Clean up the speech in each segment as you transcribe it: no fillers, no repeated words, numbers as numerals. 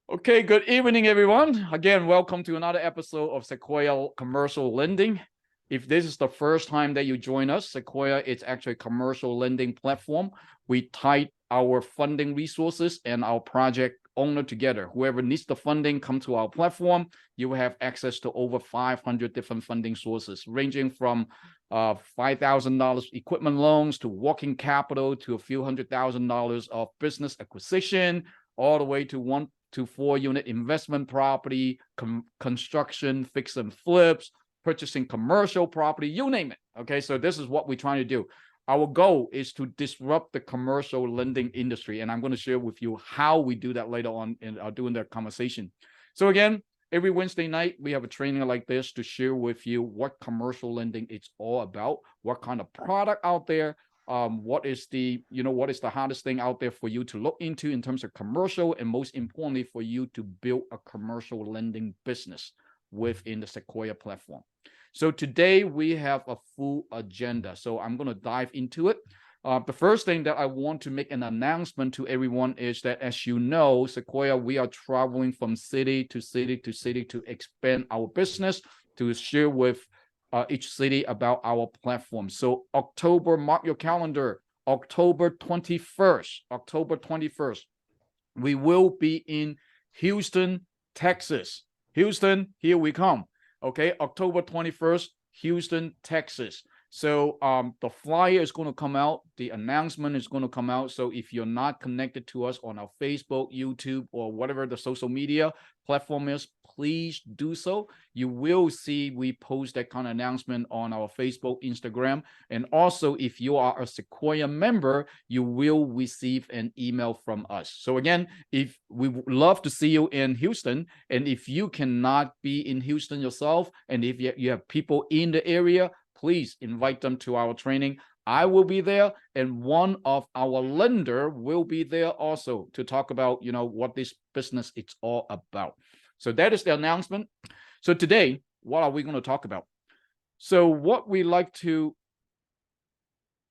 Okay, good evening, everyone. Again, welcome to another episode of Sequoia Commercial Lending. If this is the first time that you join us, Sequoia is actually a commercial lending platform. We tie our funding resources and our project owner together. Whoever needs the funding, come to our platform. You will have access to over 500 different funding sources, ranging from $5,000 equipment loans to working capital to a few $100,000 of business acquisition, all the way to 1 to 4 unit investment property, construction, fix and flips, purchasing commercial property, you name it. Okay, so this is what we're trying to do. Our goal is to disrupt the commercial lending industry, and I'm going to share with you how we do that later on during the conversation. So again, every Wednesday night, we have a training like this to share with you what commercial lending is all about, what kind of product out there, what is the hardest thing out there for you to look into in terms of commercial, and most importantly, for you to build a commercial lending business within the Sequoia platform. So today we have a full agenda. So I'm going to dive into it. The first thing that I want to make an announcement to everyone is that, as you know, Sequoia, we are traveling from city to city to city to expand our business, to share with each city about our platform. So October, mark your calendar, October 21st, we will be in Houston, Texas. Houston, here we come. Okay, October 21st, Houston, Texas. So the flyer is going to come out. The announcement is going to come out. So if you're not connected to us on our Facebook, YouTube, or whatever the social media platform is, please do so. You will see we post that kind of announcement on our Facebook, Instagram. And also, if you are a Sequoia member, you will receive an email from us. So again, if we would love to see you in Houston, and if you cannot be in Houston yourself, and if you have people in the area, please invite them to our training. I will be there, and one of our lender will be there also to talk about, what this business is all about. So that is the announcement. So today, what are we going to talk about? So what we like to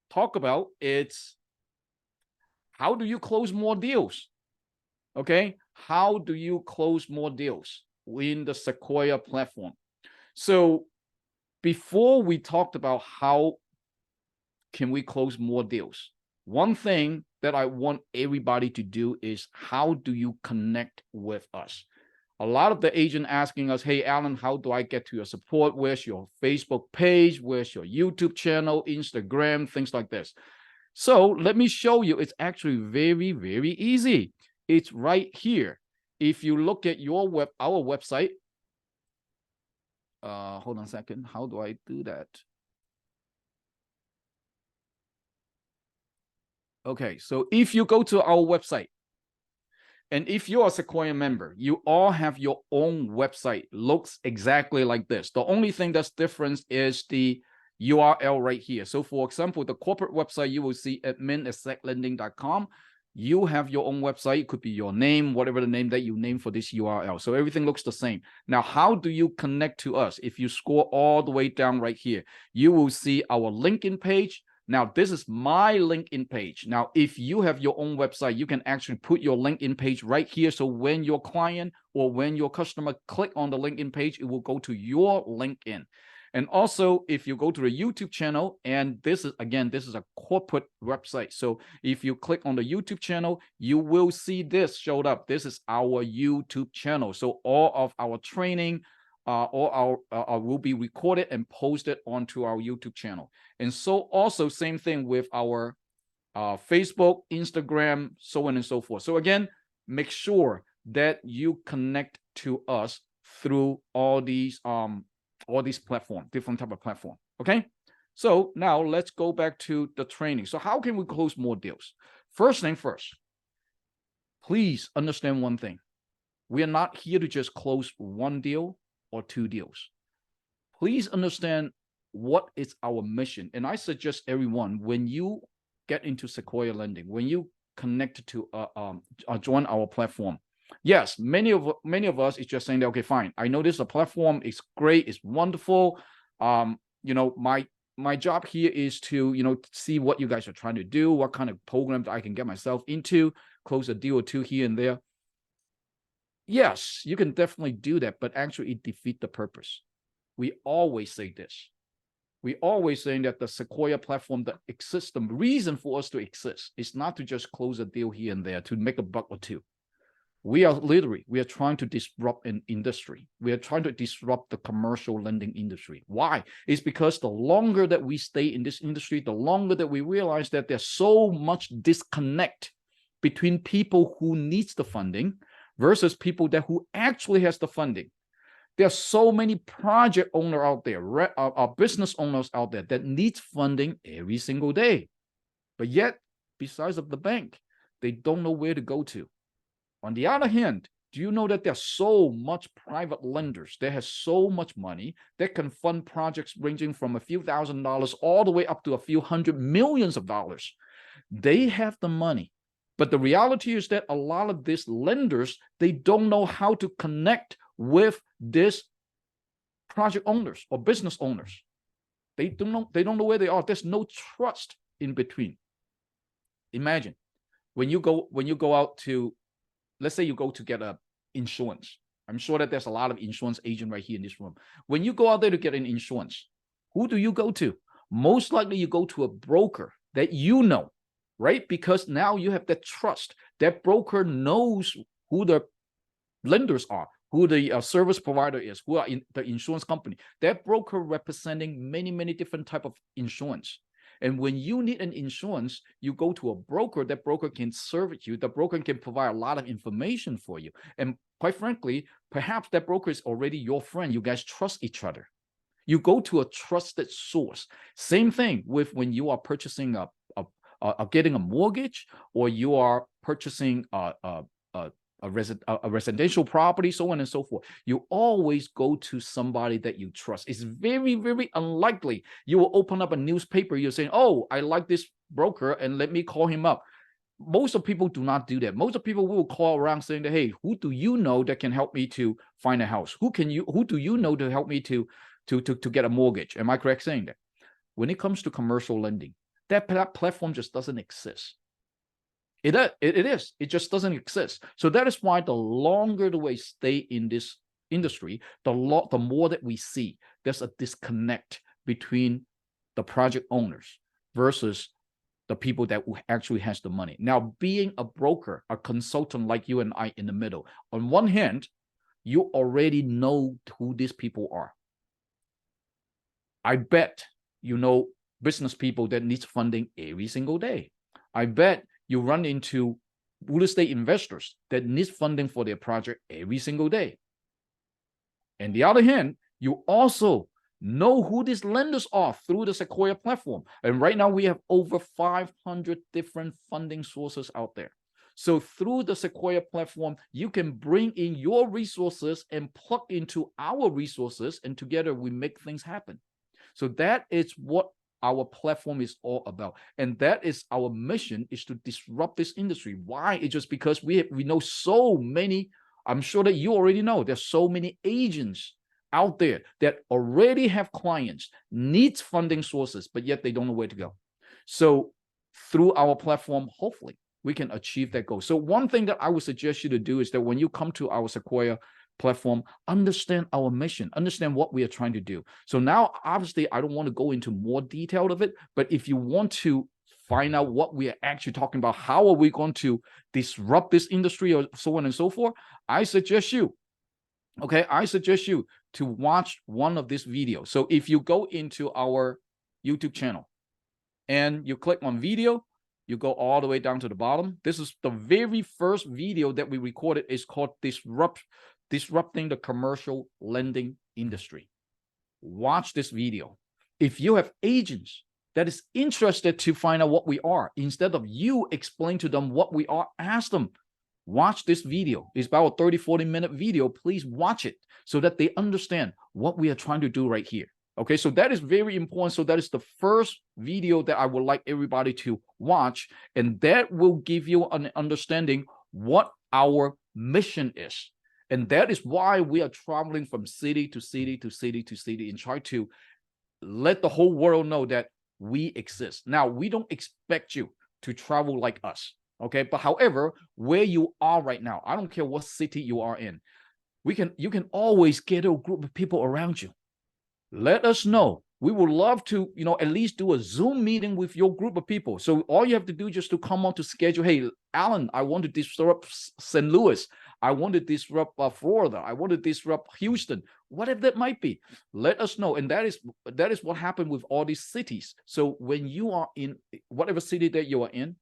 talk about is, how do you close more deals? Okay, how do you close more deals in the Sequoia platform? So before we talked about how can we close more deals, one thing that I want everybody to do is, how do you connect with us? A lot of the agent asking us, hey, Alan, how do I get to your support? Where's your Facebook page? Where's your YouTube channel, Instagram, things like this? So let me show you. It's actually very, very easy. It's right here. If you look at our website, hold on a second. How do I do that? Okay, so if you go to our website, and if you're a Sequoia member, you all have your own website. Looks exactly like this. The only thing that's different is the URL right here. So for example, the corporate website, you will see admin@seclending.com. You have your own website. It could be your name, whatever the name that you name for this URL. So everything looks the same. Now, how do you connect to us? If you scroll all the way down right here, you will see our LinkedIn page. Now, this is my LinkedIn page. Now, if you have your own website, you can actually put your LinkedIn page right here. So when your client or when your customer click on the LinkedIn page, it will go to your LinkedIn. And also, if you go to the YouTube channel, and this is a corporate website. So if you click on the YouTube channel, you will see this showed up. This is our YouTube channel. So all of our training, all our will be recorded and posted onto our YouTube channel. And so also same thing with our Facebook, Instagram, so on and so forth. So again, make sure that you connect to us through all these platforms, different type of platform. Okay. So now let's go back to the training. So how can we close more deals? First thing first, please understand one thing. We are not here to just close one deal or two deals. Please understand what is our mission. And I suggest everyone, when you get into Sequoia Lending, when you connect to join our platform, yes, many of us is just saying that, okay, fine, I know this is a platform, it's great, it's wonderful. My job here is to see what you guys are trying to do, what kind of programs I can get myself into, close a deal or two here and there. Yes, you can definitely do that, but actually it defeats the purpose. We always say this. We always saying that the Sequoia platform that exists, the reason for us to exist is not to just close a deal here and there to make a buck or two. We are trying to disrupt an industry. We are trying to disrupt the commercial lending industry. Why? It's because the longer that we stay in this industry, the longer that we realize that there's so much disconnect between people who needs the funding versus people that who actually has the funding. There are so many project owners out there, business owners out there that needs funding every single day. But yet, besides of the bank, they don't know where to go to. On the other hand, do you know that there's so much private lenders that has so much money that can fund projects ranging from a few $1,000s all the way up to a few hundred millions of dollars? They have the money. But the reality is that a lot of these lenders, they don't know how to connect with these project owners or business owners. They don't know where they are. There's no trust in between. Imagine when you go out to, let's say you go to get a insurance. I'm sure that there's a lot of insurance agent right here in this room. When you go out there to get an insurance, who do you go to? Most likely you go to a broker that you know, right? Because now you have that trust. That broker knows who the lenders are, who the service provider is, who are in the insurance company. That broker representing many, many different type of insurance. And when you need an insurance, you go to a broker. That broker can service you. The broker can provide a lot of information for you. And quite frankly, perhaps that broker is already your friend. You guys trust each other. You go to a trusted source. Same thing with when you are purchasing getting a mortgage, or you are purchasing a residential property, so on and so forth. You always go to somebody that you trust. It's very, very unlikely you will open up a newspaper, you're saying, oh, I like this broker and let me call him up. Most of people do not do that. Most of people will call around saying that, hey, who do you know that can help me to find a house? Who do you know to help me to get a mortgage? Am I correct saying that? When it comes to commercial lending, that platform just doesn't exist. It just doesn't exist. So that is why the longer the we stay in this industry, the more that we see there's a disconnect between the project owners versus the people that actually has the money. Now, being a broker, a consultant like you and I in the middle, on one hand, you already know who these people are. I bet you know business people that needs funding every single day. I bet you run into real estate investors that need funding for their project every single day. On the other hand, you also know who these lenders are through the Sequoia platform. And right now we have over 500 different funding sources out there. So through the Sequoia platform, you can bring in your resources and plug into our resources, and together we make things happen. So that is what our platform is all about. And that is our mission, is to disrupt this industry. Why? It's just because we know so many, I'm sure that you already know, there's so many agents out there that already have clients, needs funding sources, but yet they don't know where to go. So through our platform, hopefully we can achieve that goal. So one thing that I would suggest you to do is that when you come to our Sequoia platform, understand our mission, understand what we are trying to do. So now, obviously, I don't want to go into more detail of it, but if you want to find out what we are actually talking about, how are we going to disrupt this industry or so on and so forth, I suggest you to watch one of these videos. So if you go into our YouTube channel and you click on video, you go all the way down to the bottom. This is the very first video that we recorded. It's called Disrupting the Commercial Lending Industry. Watch this video. If you have agents that is interested to find out what we are, instead of you explain to them what we are, ask them, watch this video. It's about a 30-40 minute video. Please watch it so that they understand what we are trying to do right here. Okay, so that is very important. So that is the first video that I would like everybody to watch, and that will give you an understanding what our mission is. And that is why we are traveling from city to city to city to city and try to let the whole world know that we exist. Now, we don't expect you to travel like us. Okay, but however, where you are right now, I don't care what city you are in, you can always get a group of people around you. Let us know. We would love to, at least do a Zoom meeting with your group of people. So all you have to do just to come on to schedule. Hey, Alan, I want to disrupt St. Louis. I want to disrupt Florida. I want to disrupt Houston, whatever that might be. Let us know. And that is what happened with all these cities. So when you are in whatever city that you are in,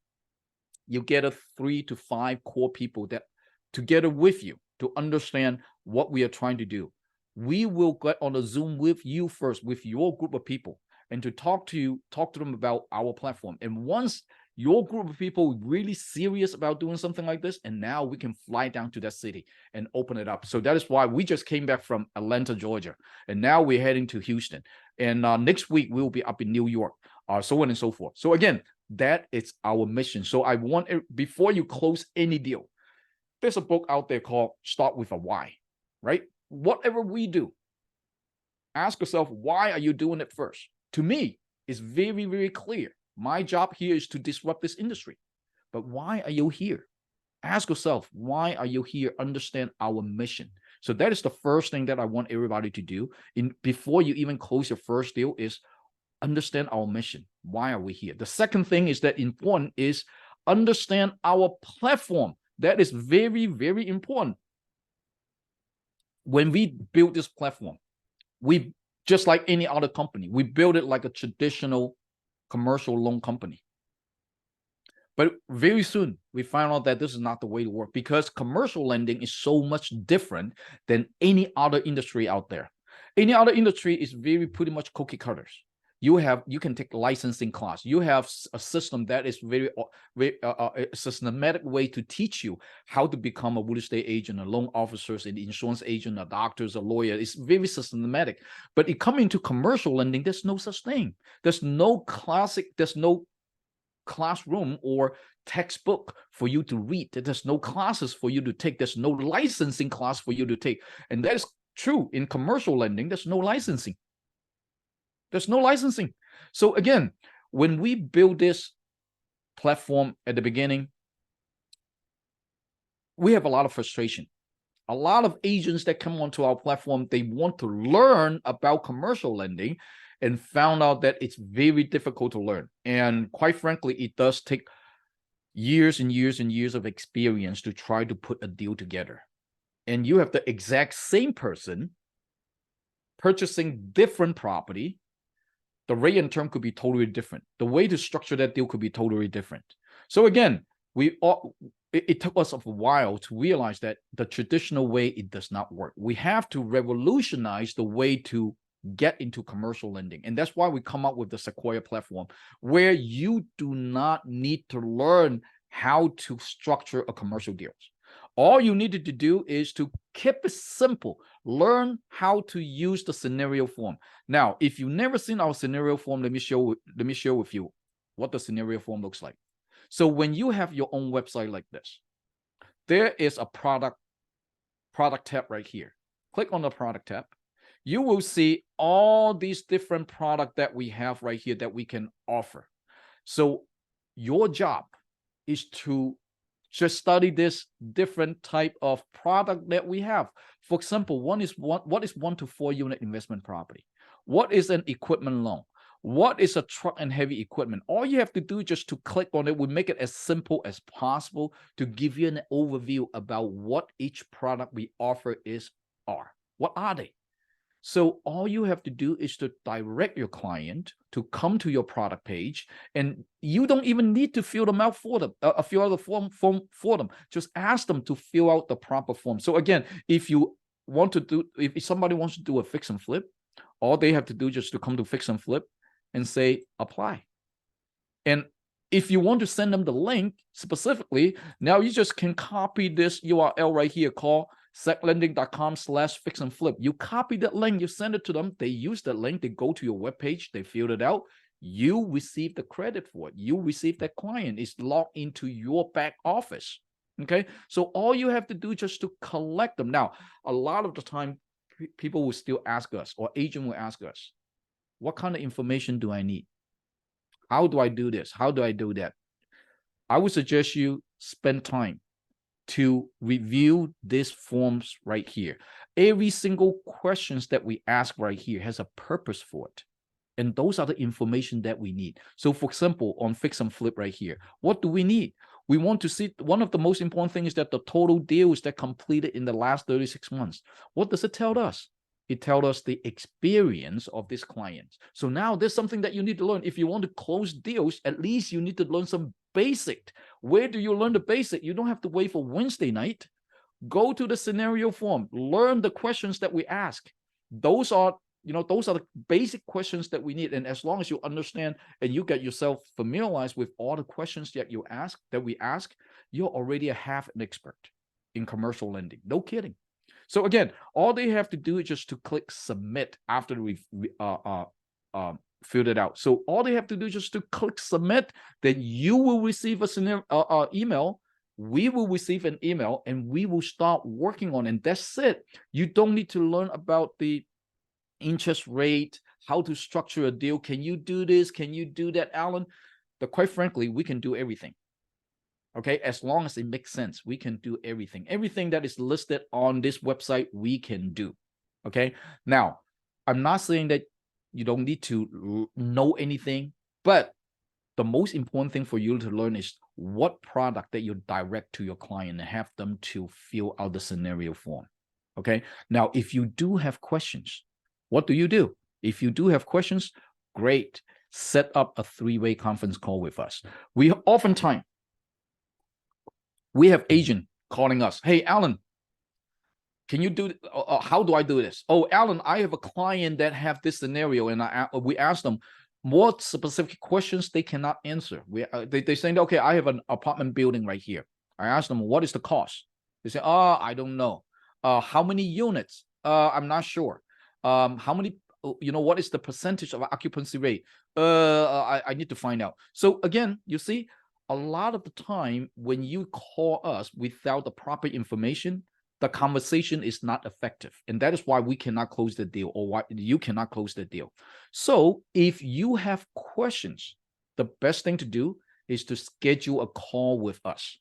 you get a 3 to 5 core people that together with you to understand what we are trying to do. We will get on a Zoom with you first, with your group of people, and to talk to them about our platform. And once your group of people really serious about doing something like this, and now we can fly down to that city and open it up. So that is why we just came back from Atlanta, Georgia, and now we're heading to Houston. And next week we'll be up in New York, so on and so forth. So again, that is our mission. So I want, before you close any deal, there's a book out there called Start with a Why, right? Whatever we do, ask yourself, why are you doing it first? To me, it's very, very clear. My job here is to disrupt this industry. But why are you here? Ask yourself, why are you here? Understand our mission. So that is the first thing that I want everybody to do before you even close your first deal is understand our mission. Why are we here? The second thing is that important is understand our platform. That is very, very important. When we build this platform, we just like any other company, we build it like a traditional commercial loan company. But very soon, we found out that this is not the way to work because commercial lending is so much different than any other industry out there. Any other industry is very pretty much cookie cutters. You can take licensing class. You have a system that is very a systematic way to teach you how to become a real estate agent, a loan officer, an insurance agent, a doctor, a lawyer. It's very systematic. But it coming to commercial lending, there's no such thing. There's no classroom or textbook for you to read. There's no classes for you to take. There's no licensing class for you to take. And that is true in commercial lending. There's no licensing. There's no licensing. So again, when we build this platform at the beginning, we have a lot of frustration. A lot of agents that come onto our platform, they want to learn about commercial lending and found out that it's very difficult to learn. And quite frankly, it does take years and years and years of experience to try to put a deal together. And you have the exact same person purchasing different property. The rate and term could be totally different. The way to structure that deal could be totally different. So again, it took us a while to realize that the traditional way, it does not work. We have to revolutionize the way to get into commercial lending. And that's why we come up with the Sequoia platform, where you do not need to learn how to structure a commercial deal. All you needed to do is to keep it simple. Learn how to use the scenario form. Now, if you've never seen our scenario form, let me share with you what the scenario form looks like. So when you have your own website like this, there is a product tab right here. Click on the product tab. You will see all these different products that we have right here that we can offer. So your job is to just study this different type of product that we have. For example, what is 1 to 4 unit investment property? What is an equipment loan? What is a truck and heavy equipment? All you have to do just to click on it, we make it as simple as possible to give you an overview about what each product we offer are. What are they? So all you have to do is to direct your client to come to your product page, and you don't even need to fill them out for them, fill out the form for them. Just ask them to fill out the proper form. So again, if somebody wants to do a fix and flip, all they have to do is just to come to fix and flip and say apply. And if you want to send them the link specifically, now you just can copy this URL right here called seclending.com/fix and flip. You copy that link, you send it to them, they use that link, they go to your webpage, they fill it out, you receive the credit for it. You receive that client. It's logged into your back office. Okay, so all you have to do just to collect them. Now, a lot of the time, people will still ask us, or agent will ask us, what kind of information do I need? How do I do this? How do I do that? I would suggest you spend time to review these forms right here. Every single questions that we ask right here has a purpose for it. And those are the information that we need. So for example, on fix and flip right here, what do we need? We want to see, one of the most important things is that the total deals that completed in the last 36 months. What does it tell us? It tells us the experience of this client. So now there's something that you need to learn. If you want to close deals, at least you need to learn some basic. Where do you learn the basic? You don't have to wait for Wednesday night. Go to the scenario form, learn the questions that we ask. Those are the basic questions that we need. And as long as you understand and you get yourself familiarized with all the questions that we ask, you're already half an expert in commercial lending. No kidding. So again, all they have to do is just to click submit after we've filled it out. So all they have to do is just to click submit. Then you will receive a email. We will receive an email and we will start working on it. And that's it. You don't need to learn about the interest rate, how to structure a deal. Can you do this? Can you do that, Alan? But quite frankly, we can do everything. Okay, as long as it makes sense, we can do everything. Everything that is listed on this website, we can do. Okay, now, I'm not saying that you don't need to know anything, but the most important thing for you to learn is what product that you direct to your client and have them to fill out the scenario form. Okay, now, if you do have questions, what do you do? If you do have questions, great. Set up a three-way conference call with us. We have agent calling us. Hey, Alan, can you do, how do I do this? Oh, Alan, I have a client that have this scenario, and we ask them what specific questions they cannot answer. They saying, okay, I have an apartment building right here. I ask them, what is the cost? They say, oh, I don't know. How many units? I'm not sure. How many, what is the percentage of occupancy rate? I need to find out. So again, you see, a lot of the time when you call us without the proper information, the conversation is not effective. And that is why we cannot close the deal, or why you cannot close the deal. So if you have questions, the best thing to do is to schedule a call with us.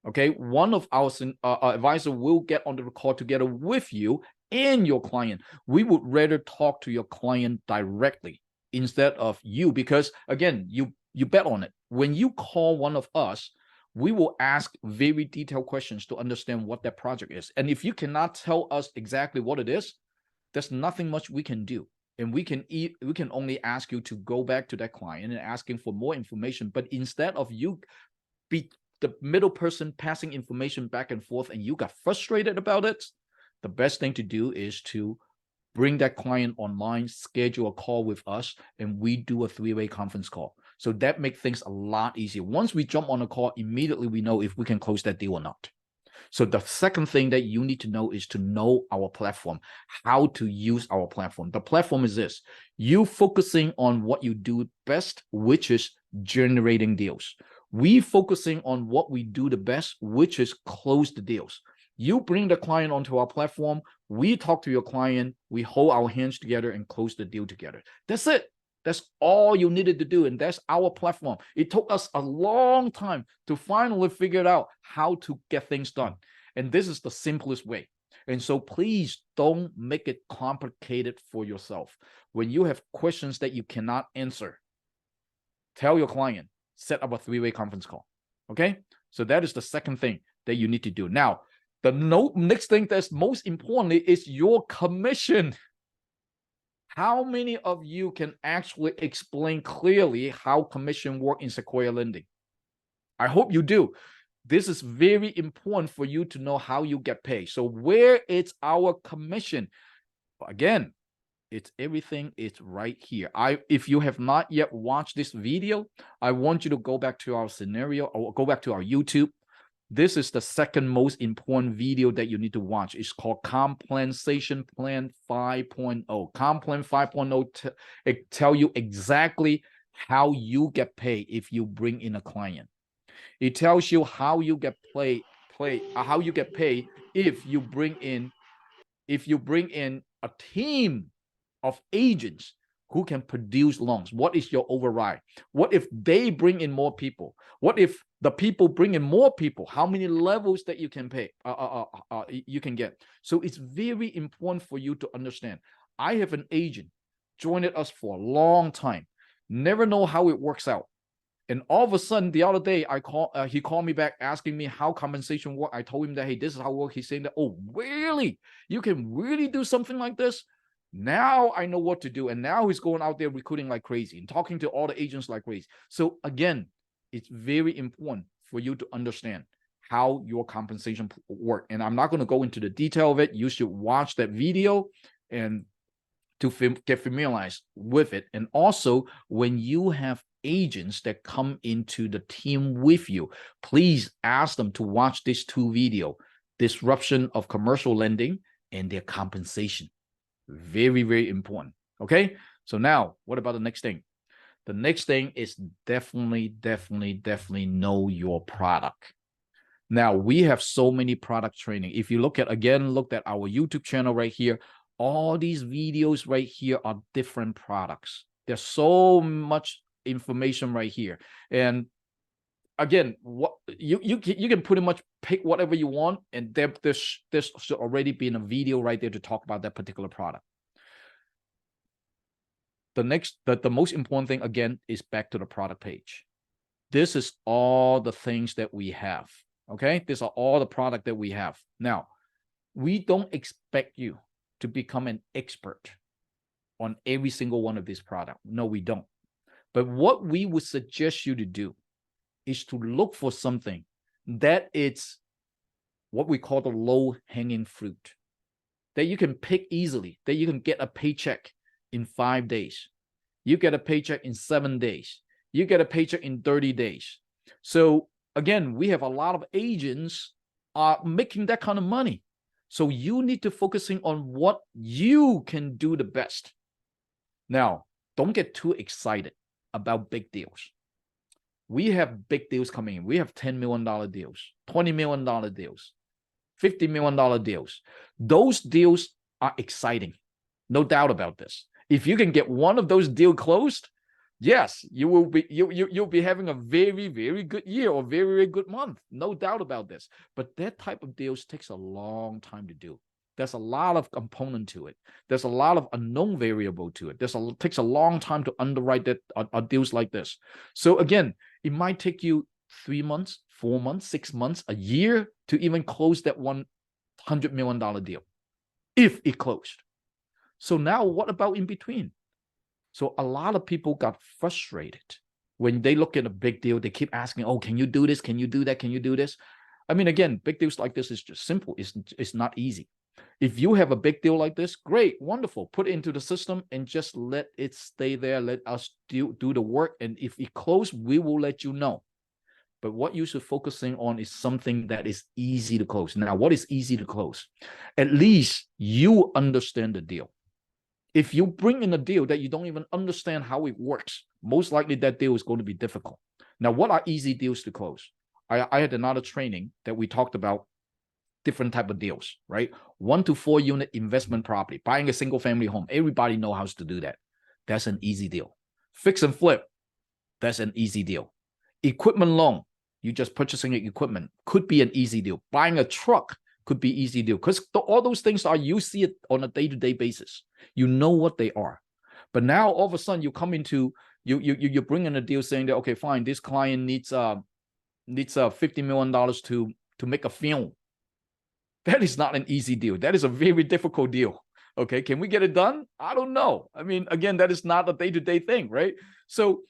Okay, one of our advisor will get on the call together with you and your client. We would rather talk to your client directly instead of you, because again, you bet on it. When you call one of us, we will ask very detailed questions to understand what that project is. And if you cannot tell us exactly what it is, there's nothing much we can do. And we can only ask you to go back to that client and asking for more information. But instead of you be the middle person passing information back and forth and you got frustrated about it, the best thing to do is to bring that client online, schedule a call with us, and we do a three-way conference call. So that makes things a lot easier. Once we jump on a call, immediately we know if we can close that deal or not. So the second thing that you need to know is to know our platform, how to use our platform. The platform is this: you focusing on what you do best, which is generating deals. We focusing on what we do the best, which is close the deals. You bring the client onto our platform, we talk to your client, we hold our hands together and close the deal together. That's it. That's all you needed to do, and that's our platform. It took us a long time to finally figure out how to get things done, and this is the simplest way. And so please don't make it complicated for yourself. When you have questions that you cannot answer, tell your client, set up a three-way conference call. Okay? So that is the second thing that you need to do. Now, the next thing that's most importantly is your commission. How many of you can actually explain clearly how commission work in Sequoia Lending? I hope you do. This is very important for you to know how you get paid. So where is our commission? Again, it's everything is right here. If you have not yet watched this video, I want you to go back to our scenario or go back to our YouTube. This is the second most important video that you need to watch. It's called Compensation Plan 5.0. Comp Plan 5.0 it tell you exactly how you get paid if you bring in a client. It tells you how you get paid if you bring in a team of agents who can produce loans. What is your override? What if they bring in more people? What if The people bring in more people, how many levels that you can pay, you can get. So it's very important for you to understand. I have an agent joined us for a long time, never know how it works out. And all of a sudden, the other day, he called me back asking me how compensation work. I told him that, hey, this is how it works. He's saying that, oh, really? You can really do something like this? Now I know what to do. And now he's going out there recruiting like crazy and talking to all the agents like crazy. So again, it's very important for you to understand how your compensation work. And I'm not going to go into the detail of it. You should watch that video and to get familiarized with it. And also, when you have agents that come into the team with you, please ask them to watch these two videos, disruption of commercial lending and their compensation. Very, very important. Okay. So now what about the next thing? The next thing is definitely know your product. Now we have so many product training. If you look at our YouTube channel right here, all these videos right here are different products. There's so much information right here. And again, what you can pretty much pick whatever you want, and there's should already been a video right there to talk about that particular product. The most important thing again is back to the product page. This is all the things that we have. Okay, these are all the product that we have. Now, we don't expect you to become an expert on every single one of these products. No, we don't. But what we would suggest you to do is to look for something that it's what we call the low-hanging fruit, that you can pick easily, that you can get a paycheck in 5 days. You get a paycheck in 7 days. You get a paycheck in 30 days. So again, we have a lot of agents making that kind of money. So you need to focusing on what you can do the best. Now, don't get too excited about big deals. We have big deals coming in. We have $10 million deals, $20 million deals, $50 million deals. Those deals are exciting. No doubt about this. If you can get one of those deals closed, yes, you will be you'll be having a very, very good year or very, very good month. No doubt about this. But that type of deals takes a long time to do. There's a lot of component to it. There's a lot of unknown variable to it. Takes a long time to underwrite that deals like this. So again, it might take you 3 months, 4 months, 6 months, a year to even close that $100 million deal, if it closed. So now what about in between? So a lot of people got frustrated when they look at a big deal. They keep asking, oh, can you do this? Can you do that? Can you do this? I mean, again, big deals like this is just simple. It's not easy. If you have a big deal like this, great, wonderful. Put it into the system and just let it stay there. Let us do the work. And if it closes, we will let you know. But what you should focusing on is something that is easy to close. Now, what is easy to close? At least you understand the deal. If you bring in a deal that you don't even understand how it works, most likely that deal is going to be difficult. Now, what are easy deals to close? I had another training that we talked about different type of deals, right? 1 to 4 unit investment property, buying a single family home. Everybody knows how to do that. That's an easy deal. Fix and flip, that's an easy deal. Equipment loan, you just purchasing equipment, could be an easy deal. Buying a truck could be easy deal, because all those things you see it on a day-to-day basis. You know what they are. But now all of a sudden you come into, you bring in a deal saying that, okay, fine, this client needs $50 million to make a film. That is not an easy deal. That is a very difficult deal. Okay, can we get it done? I don't know. I mean, again, that is not a day-to-day thing, right? So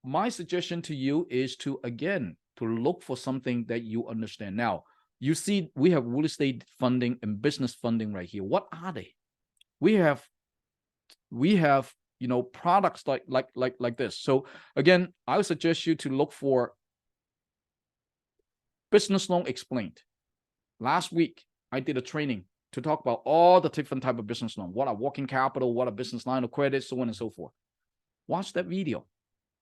my suggestion to you is to look for something that you understand. Now, you see, we have real estate funding and business funding right here. What are they? We have products like this. So again, I would suggest you to look for Business Loan Explained. Last week, I did a training to talk about all the different type of business loan. What are working capital? What are business line of credit? So on and so forth. Watch that video.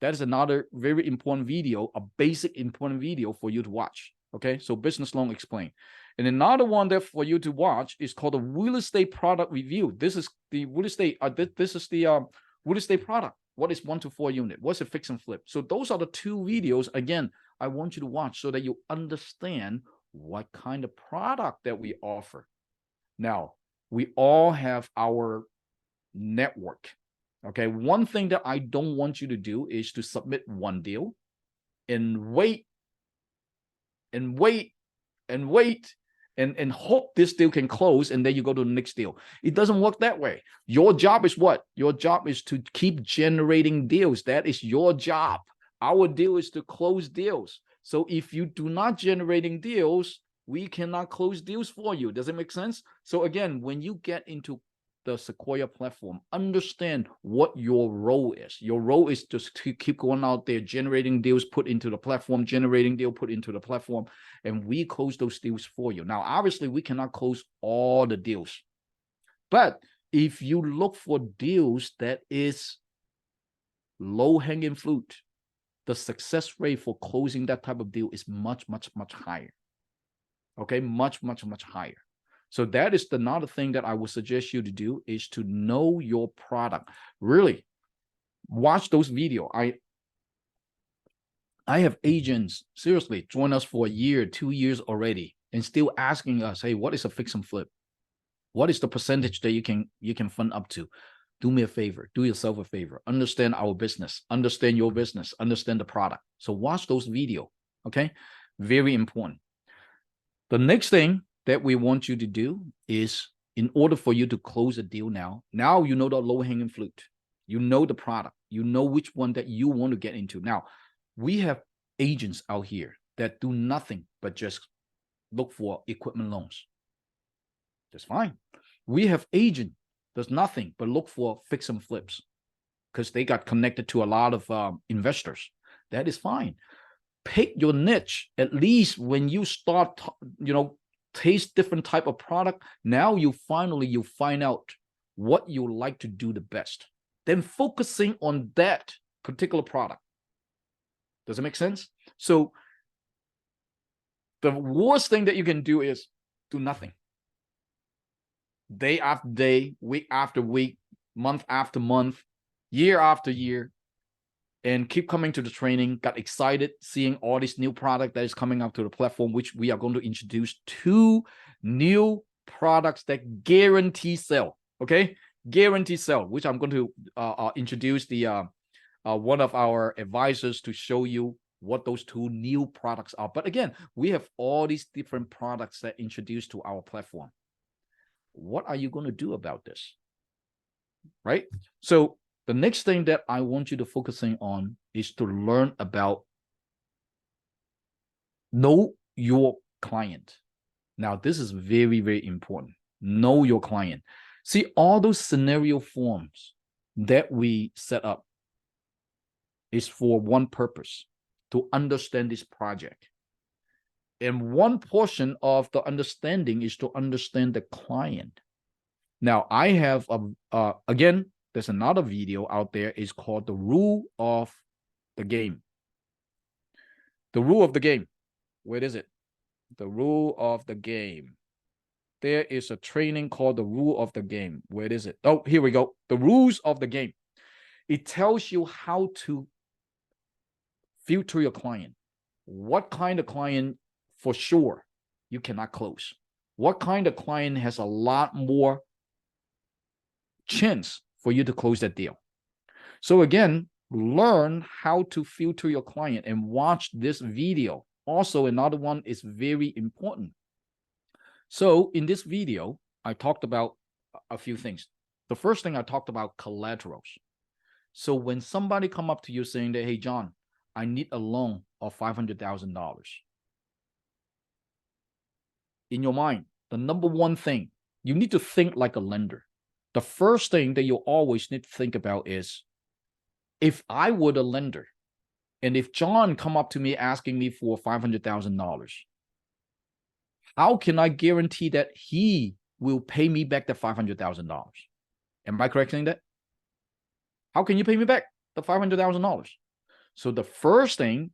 That is another very important video, a basic important video for you to watch. Okay, so Business Loan Explained. And another one that for you to watch is called the Real Estate Product Review. This is the real estate. This is the real estate product. What is 1 to 4 unit? What's a fix and flip? So those are the 2 videos, again, I want you to watch so that you understand what kind of product that we offer. Now, we all have our network. Okay, one thing that I don't want you to do is to submit one deal and wait and wait and wait and hope this deal can close, and then you go to the next deal. It doesn't work that way. Your job is what? Your job is to keep generating deals. That is your job. Our deal is to close deals. So if you do not generating deals, we cannot close deals for you. Does it make sense? So again, when you get into the Sequoia platform, understand what your role is. Your role is just to keep going out there, generating deals, put into the platform, generating deal, put into the platform, and we close those deals for you. Now, obviously, we cannot close all the deals, but if you look for deals that is low-hanging fruit, the success rate for closing that type of deal is much, much, much higher. Okay, much, much, much higher. So that is another thing that I would suggest you to do, is to know your product. Really, watch those videos. I have agents, seriously, join us for a year, 2 years already, and still asking us, hey, what is a fix and flip? What is the percentage that you can fund up to? Do me a favor, do yourself a favor, understand our business, understand your business, understand the product. So watch those videos, okay? Very important. The next thing that we want you to do is, in order for you to close a deal now you know the low-hanging fruit, you know the product, you know which one that you want to get into. Now, we have agents out here that do nothing but just look for equipment loans. That's fine. We have agent does nothing but look for fix and flips because they got connected to a lot of investors. That is fine. Pick your niche. At least when you start, taste different type of product, now you find out what you like to do the best, then focusing on that particular product. Does it make sense? So the worst thing that you can do is do nothing. Day after day, week after week, month after month, year after year, and keep coming to the training, got excited seeing all this new product that is coming up to the platform, which we are going to introduce 2 new products that guarantee sell, okay? Guarantee sell, which I'm going to introduce the one of our advisors to show you what those 2 new products are. But again, we have all these different products that introduced to our platform. What are you going to do about this? Right? So the next thing that I want you to focusing on is to learn about know your client. Now, this is very, very important. Know your client. See, all those scenario forms that we set up is for one purpose, to understand this project. And one portion of the understanding is to understand the client. Now, I have, again, there's another video out there. It's called The Rule of the Game. The Rule of the Game. Where is it? The Rule of the Game. There is a training called The Rule of the Game. Where is it? Oh, here we go. The Rules of the Game. It tells you how to filter your client. What kind of client for sure you cannot close? What kind of client has a lot more chance for you to close that deal? So again, learn how to filter your client and watch this video. Also, another one is very important. So in this video, I talked about a few things. The first thing I talked about collaterals. So when somebody come up to you saying that, hey, John, I need a loan of $500,000. In your mind, the number one thing, you need to think like a lender. The first thing that you always need to think about is, if I were the lender, and if John come up to me asking me for $500,000, how can I guarantee that he will pay me back the $500,000? Am I correct saying that? How can you pay me back the $500,000? So the first thing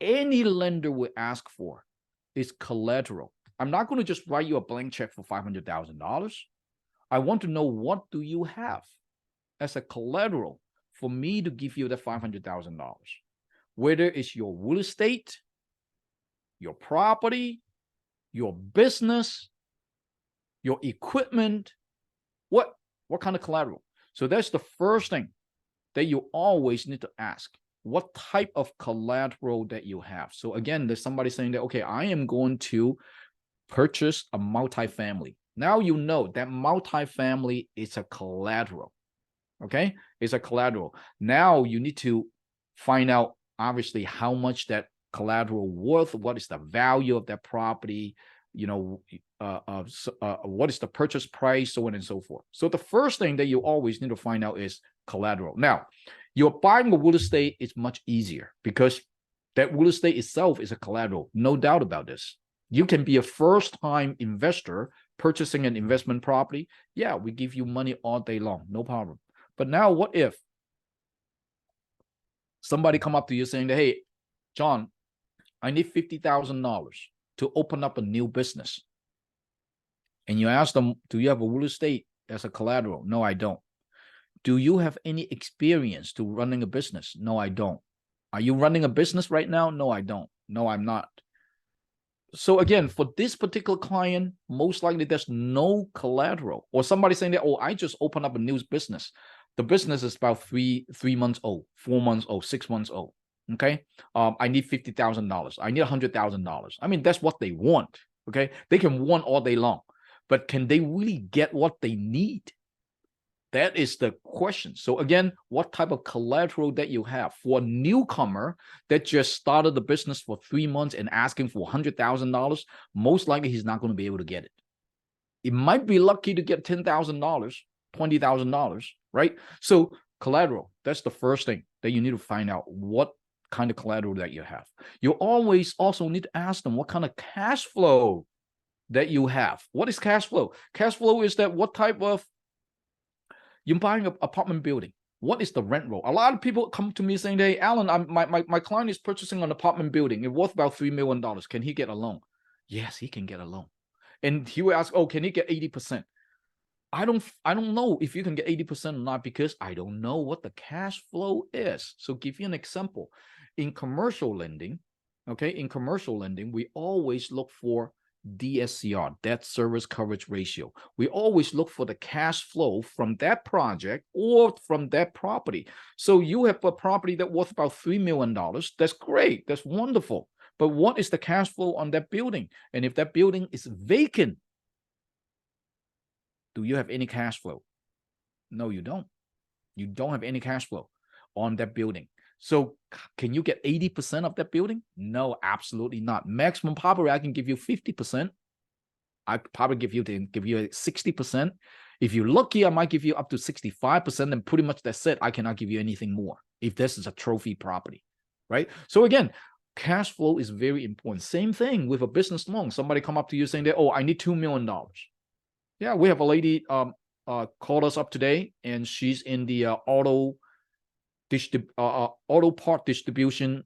any lender will ask for is collateral. I'm not going to just write you a blank check for $500,000. I want to know, what do you have as a collateral for me to give you the $500,000? Whether it's your real estate, your property, your business, your equipment, what kind of collateral? So that's the first thing that you always need to ask. What type of collateral that you have? So again, there's somebody saying that, okay, I am going to purchase a multifamily. Now you know that multifamily is a collateral. Okay, it's a collateral. Now you need to find out, obviously, how much that collateral worth, what is the value of that property, you know, what is the purchase price, so on and so forth. So the first thing that you always need to find out is collateral. Now, you're buying a real estate is much easier because that real estate itself is a collateral, no doubt about this. You can be a first-time investor purchasing an investment property. Yeah, we give you money all day long, no problem. But now what if somebody come up to you saying that, hey, John, I need $50,000 to open up a new business. And you ask them, do you have a real estate as a collateral? No, I don't. Do you have any experience to running a business? No, I don't. Are you running a business right now? No, I don't. No, I'm not. So again, for this particular client, most likely there's no collateral. Or somebody saying that, oh, I just opened up a new business. The business is about three months old, 4 months old, 6 months old. Okay. I need $50,000. I need $100,000. I mean, that's what they want. Okay. They can want all day long, but can they really get what they need? That is the question. So again, what type of collateral that you have for a newcomer that just started the business for 3 months and asking for $100,000, most likely he's not going to be able to get it. It might be lucky to get $10,000, $20,000, right? So collateral, that's the first thing that you need to find out, what kind of collateral that you have. You always also need to ask them what kind of cash flow that you have. What is cash flow? Cash flow is that what type of, you're buying an apartment building. What is the rent roll? A lot of people come to me saying, hey, Alan, my client is purchasing an apartment building. It's worth about $3 million. Can he get a loan? Yes, he can get a loan. And he will ask, oh, can he get 80%? I don't know if you can get 80% or not because I don't know what the cash flow is. So give you an example. In commercial lending, okay, in commercial lending, we always look for DSCR, debt service coverage ratio. We always look for the cash flow from that project or from that property. So you have a property that worth about $3 million. That's great. That's wonderful. But what is the cash flow on that building? And if that building is vacant, do you have any cash flow? No, you don't. You don't have any cash flow on that building. So can you get 80% of that building? No, absolutely not. Maximum probably I can give you 50%. I probably give you 60%. If you're lucky, I might give you up to 65%, and pretty much that's it. I cannot give you anything more if this is a trophy property, right? So again, cash flow is very important. Same thing with a business loan. Somebody come up to you saying that, oh, I need $2 million. Yeah, we have a lady called us up today, and she's in the auto part distribution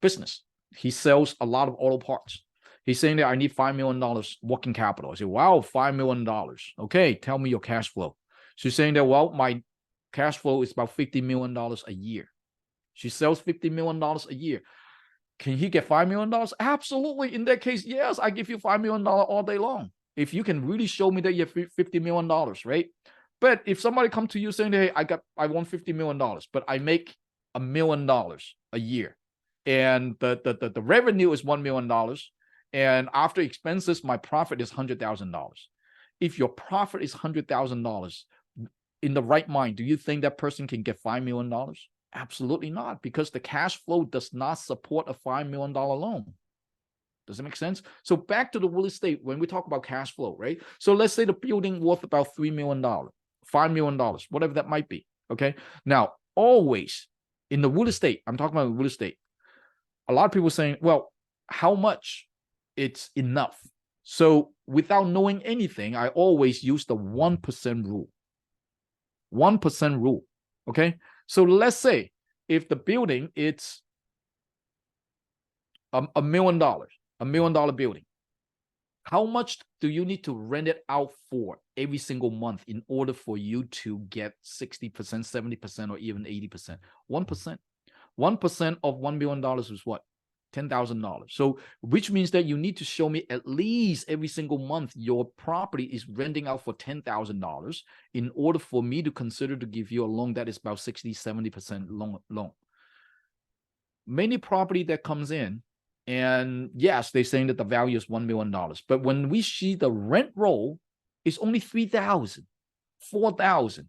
business. He sells a lot of auto parts. He's saying that I need $5 million working capital. I said, wow, $5 million. Okay, tell me your cash flow. She's saying that, well, my cash flow is about $50 million a year. She sells $50 million a year. Can he get $5 million? Absolutely. In that case, yes, I give you $5 million all day long. If you can really show me that you have $50 million, right? But if somebody comes to you saying, hey, I want $50 million, but I make $1 million a year, and the revenue is $1 million, and after expenses, my profit is $100,000. If your profit is $100,000, in the right mind, do you think that person can get $5 million? Absolutely not, because the cash flow does not support a $5 million loan. Does it make sense? So back to the real estate, when we talk about cash flow, right? So let's say the building worth about $3 million, $5 million, whatever that might be, okay? Now, always in the real estate, I'm talking about real estate, a lot of people saying, well, how much it's enough? So without knowing anything, I always use the 1% rule. 1% rule, okay? So let's say if the building, it's $1 million, $1 million building. How much do you need to rent it out for every single month in order for you to get 60%, 70%, or even 80%? 1%. 1% of $1 million is what? $10,000. So, which means that you need to show me at least every single month your property is renting out for $10,000 in order for me to consider to give you a loan that is about 60, 70% loan. Many property that comes in, and yes, they're saying that the value is $1 million. But when we see the rent roll, it's only $3,000, $4,000.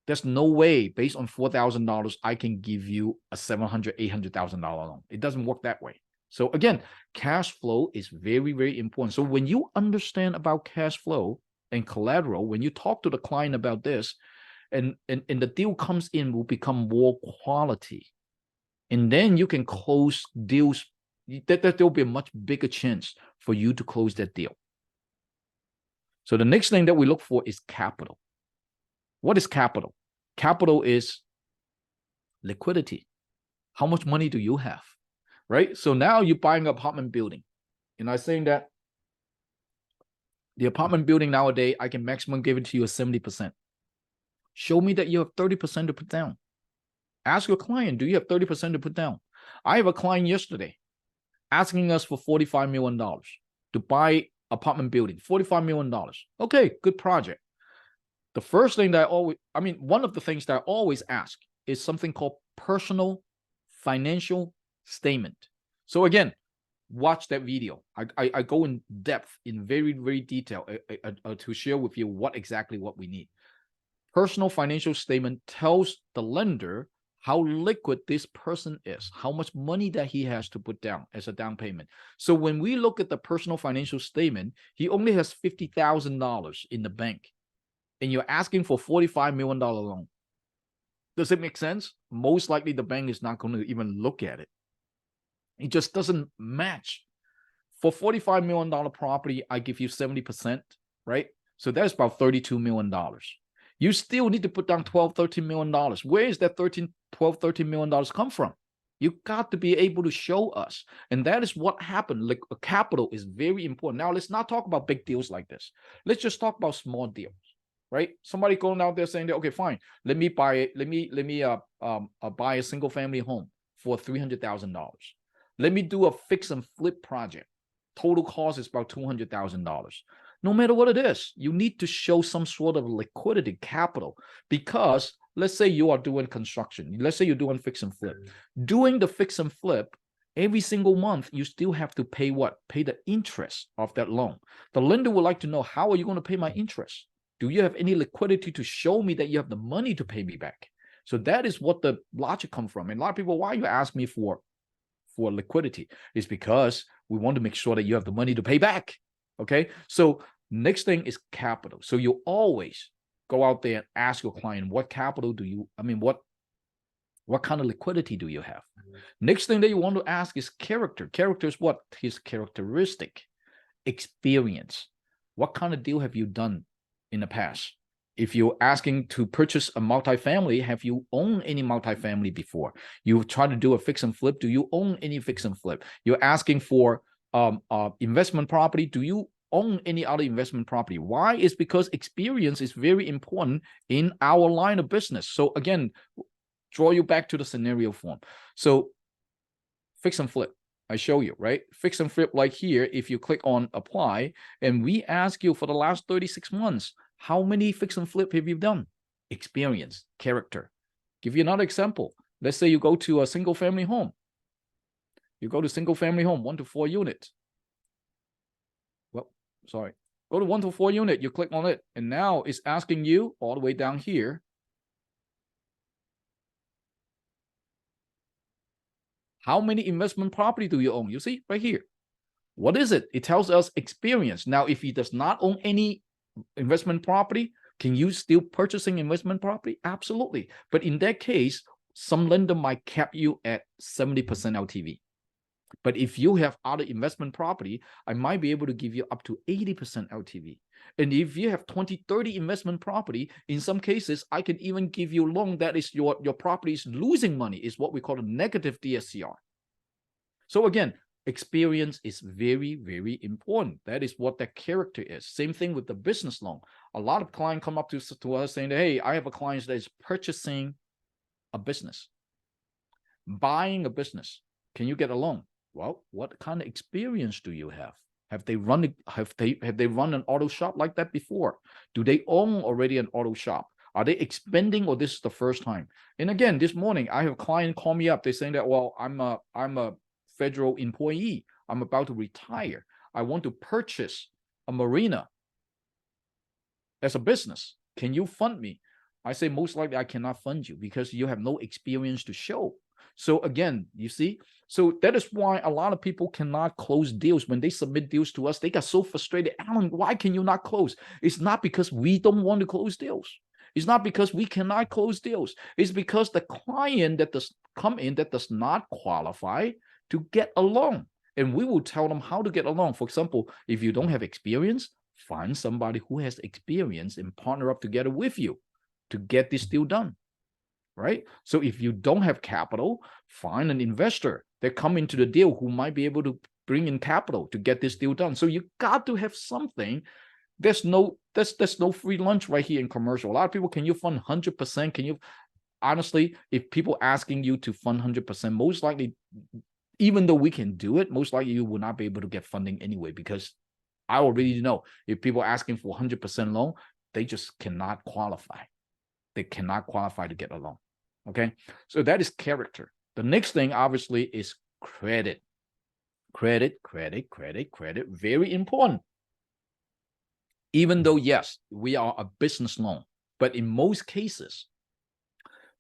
There's no way, based on $4,000, I can give you a $700,000, $800,000 loan. It doesn't work that way. So again, cash flow is very, very important. So when you understand about cash flow and collateral, when you talk to the client about this, and the deal comes in, will become more quality. And then you can close deals. That there'll be a much bigger chance for you to close that deal. So the next thing that we look for is capital. What is capital? Capital is liquidity. How much money do you have, right? So now you're buying an apartment building. And I'm saying that the apartment building nowadays, I can maximum give it to you at 70%. Show me that you have 30% to put down. Ask your client, do you have 30% to put down? I have a client yesterday asking us for $45 million to buy apartment building, $45 million. Okay, good project. The first thing that one of the things that I always ask is something called personal financial statement. So again, watch that video. I go in depth, in very, very detail to share with you what we need. Personal financial statement tells the lender how liquid this person is, how much money that he has to put down as a down payment. So when we look at the personal financial statement, he only has $50,000 in the bank, and you're asking for $45 million loan. Does it make sense? Most likely the bank is not going to even look at it. It just doesn't match. For $45 million property, I give you 70%, right? So that's about $32 million. You still need to put down $12, $13 million. Where is that $12, $13 million come from? You got to be able to show us. And that is what happened. Like, capital is very important. Now, let's not talk about big deals like this. Let's just talk about small deals, right? Somebody going out there saying that, okay, fine, let me buy a single family home for $300,000. Let me do a fix and flip project. Total cost is about $200,000. No matter what it is, you need to show some sort of liquidity, capital, because let's say you are doing construction. Let's say you're doing fix and flip. Doing the fix and flip, every single month, you still have to pay what? Pay the interest of that loan. The lender would like to know, how are you going to pay my interest? Do you have any liquidity to show me that you have the money to pay me back? So that is what the logic comes from. And a lot of people, why you ask me for liquidity? Is because we want to make sure that you have the money to pay back. Okay, so next thing is capital. So you always go out there and ask your client, what capital do you, what kind of liquidity do you have? Next thing that you want to ask is character. Character is what? His characteristic, experience. What kind of deal have you done in the past? If you're asking to purchase a multifamily, have you owned any multifamily before? You try to do a fix and flip. Do you own any fix and flip? You're asking for investment property. Do you own any other investment property? Why? Is because experience is very important in our line of business. So again, draw you back to the scenario form. So fix and flip, I show you, right? Fix and flip, like here, if you click on apply, and we ask you for the last 36 months, how many fix and flip have you done? Experience, character. Give you another example. Let's say you go to a single family home. You go to single family home, 1 to 4 units. Well, sorry. Go to 1 to 4 unit, you click on it, and now it's asking you all the way down here, how many investment property do you own? You see right here. What is it? It tells us experience. Now, if he does not own any investment property, can you still purchasing investment property? Absolutely. But in that case, some lender might cap you at 70% LTV. But if you have other investment property, I might be able to give you up to 80% LTV. And if you have 20, 30 investment property, in some cases, I can even give you a loan that is your property is losing money, is what we call a negative DSCR. So again, Experience is very, very important. That is what that character is. Same thing with the business loan. A lot of clients come up to us saying, hey, I have a client that is purchasing a business, buying a business. Can you get a loan? Well, what kind of experience do you have? Have they run an auto shop like that before? Do they own already an auto shop? Are they expanding, or this is the first time? And again, this morning I have a client call me up. They're saying that, well, I'm a federal employee. I'm about to retire. I want to purchase a marina as a business. Can you fund me? I say, most likely I cannot fund you because you have no experience to show. So again, you see, so that is why a lot of people cannot close deals. When they submit deals to us, they got so frustrated. Alan, why can you not close? It's not because we don't want to close deals. It's not because we cannot close deals. It's because the client that does come in that does not qualify to get a loan. And we will tell them how to get a loan. For example, if you don't have experience, find somebody who has experience and partner up together with you to get this deal done, right? So if you don't have capital, find an investor that come into the deal who might be able to bring in capital to get this deal done. So you got to have something. There's no free lunch right here in commercial. A lot of people, can you fund 100%? Can you? Honestly, if people asking you to fund 100%, most likely, even though we can do it, most likely you will not be able to get funding anyway, because I already know if people are asking for 100% loan, they just cannot qualify. They cannot qualify to get a loan. Okay, so that is character. The next thing, obviously, is credit. Credit. Very important. Even though, yes, we are a business loan, but in most cases,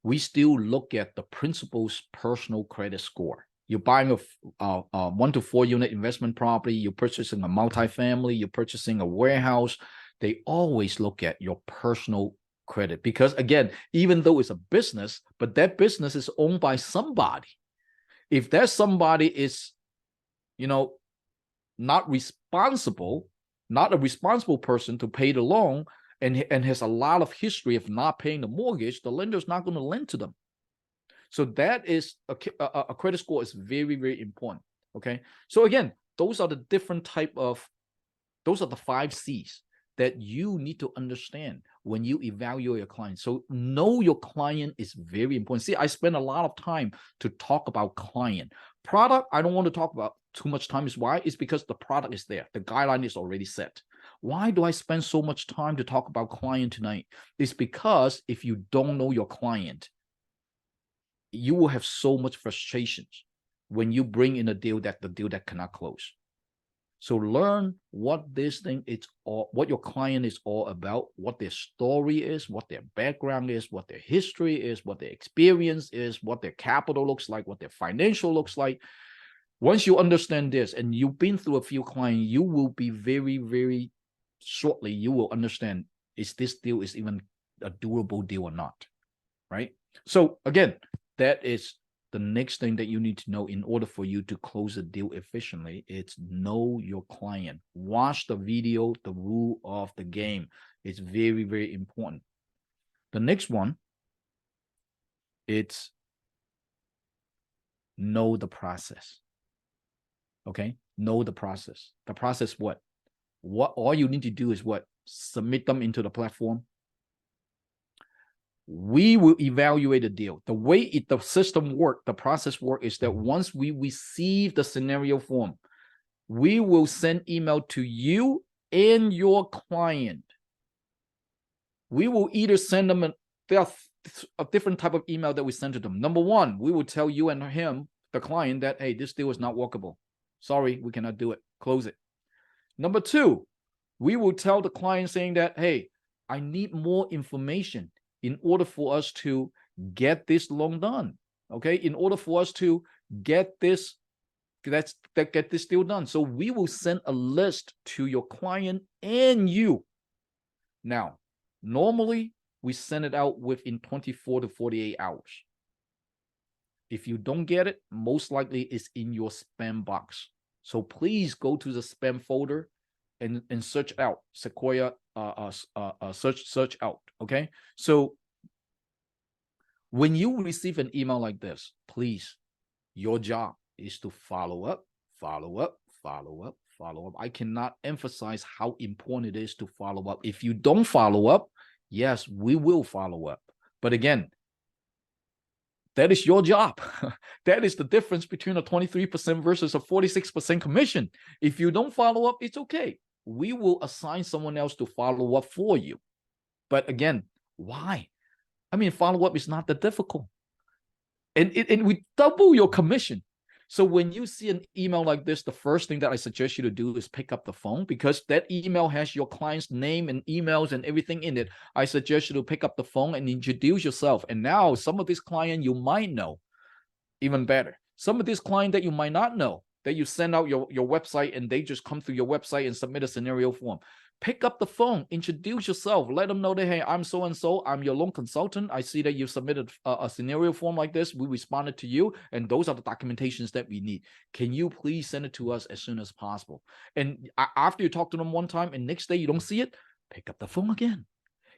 we still look at the principal's personal credit score. You're buying a 1 to 4 unit investment property, you're purchasing a multifamily, you're purchasing a warehouse. They always look at your personal credit, because again, even though it's a business, but that business is owned by somebody. If that somebody is, not a responsible person to pay the loan, and has a lot of history of not paying the mortgage, the lender's not going to lend to them. So that is a credit score is very, very important. Okay. So again, those are the those are the 5 C's that you need to understand when you evaluate your client. So know your client is very important. See, I spend a lot of time to talk about client. Product, I don't want to talk about too much time. Is why? It's because the product is there. The guideline is already set. Why do I spend so much time to talk about client tonight? It's because if you don't know your client, you will have so much frustrations when you bring in a deal that cannot close. So learn what this thing what your client is all about, what their story is, what their background is, what their history is, what their experience is, what their capital looks like, what their financial looks like. Once you understand this and you've been through a few clients, you will be very, very shortly, you will understand, is this deal is even a doable deal or not, right? So again, that is the next thing that you need to know in order for you to close a deal efficiently. It's know your client. Watch the video, the rule of the game. It's very, very important. The next one, it's know the process. Okay? Know the process. The process what? What all you need to do is what? Submit them into the platform. We will evaluate the deal. The way the system works, the process works, is that once we receive the scenario form, we will send email to you and your client. We will either send them a different type of email that we send to them. Number one, we will tell you and him, the client, that, hey, this deal is not workable. Sorry, we cannot do it. Close it. Number two, we will tell the client saying that, hey, I need more information in order for us to get this loan done. Okay, in order for us to get this deal done. So we will send a list to your client and you. Now, normally we send it out within 24 to 48 hours. If you don't get it, most likely it's in your spam box. So please go to the spam folder and search out Sequoia, search out. Okay, so when you receive an email like this, please, your job is to follow up, follow up, follow up, follow up. I cannot emphasize how important it is to follow up. If you don't follow up, yes, we will follow up. But again, that is your job. That is the difference between a 23% versus a 46% commission. If you don't follow up, it's okay. We will assign someone else to follow up for you. But again, why? I mean, follow up is not that difficult. And we double your commission. So when you see an email like this, the first thing that I suggest you to do is pick up the phone, because that email has your client's name and emails and everything in it. I suggest you to pick up the phone and introduce yourself. And now some of this client you might know even better. Some of this client that you might not know, that you send out your website and they just come through your website and submit a scenario form. Pick up the phone, introduce yourself, let them know that, hey, I'm so-and-so, I'm your loan consultant. I see that you submitted a scenario form like this. We responded to you, and those are the documentations that we need. Can you please send it to us as soon as possible? And after you talk to them one time and next day you don't see it, pick up the phone again.